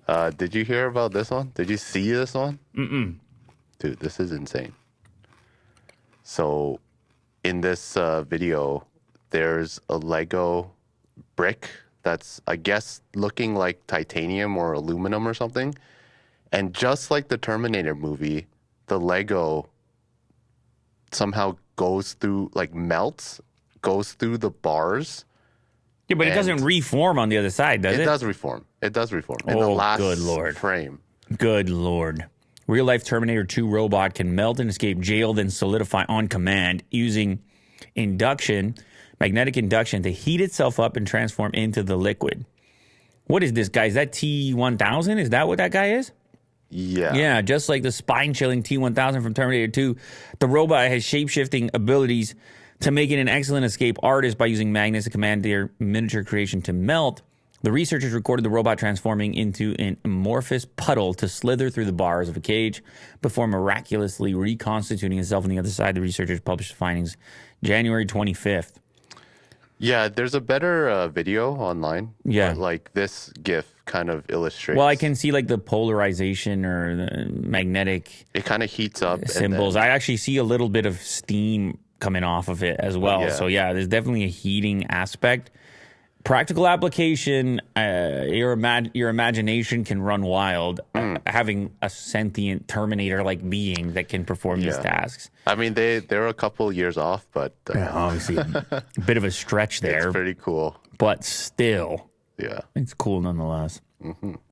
Did you hear about this one? Did you see this one? Mm-mm. Dude, this is insane. So, in this video, there's a Lego brick that's, I guess, looking like titanium or aluminum or something. And just like the Terminator movie, the Lego somehow goes through, like melts, goes through the bars. Yeah, but it doesn't reform on the other side, does it? It does reform. It does reform. In the last good Lord. frame. Good Lord. Real-life Terminator 2 robot can melt and escape jail, then solidify on command using magnetic induction, to heat itself up and transform into the liquid. What is this guy? Is that T-1000? Is that what that guy is? Yeah. Yeah, just like the spine-chilling T-1000 from Terminator 2, the robot has shape-shifting abilities to make it an excellent escape artist by using magnets to command their miniature creation to melt. The researchers recorded the robot transforming into an amorphous puddle to slither through the bars of a cage before miraculously reconstituting itself on the other side. The researchers published the findings January 25th. Yeah, there's a better video online. Yeah. But, like, this GIF kind of illustrates. Well, I can see like the polarization or the magnetic It kind of heats up. symbols. I actually see a little bit of steam coming off of it as well. Yeah. So yeah, there's definitely a heating aspect. Practical application, your imagination can run wild. Having a sentient Terminator-like being that can perform these tasks. I mean, they're a couple years off, but Obviously, a bit of a stretch there. It's pretty cool. But still, Yeah. it's cool nonetheless. Mm-hmm.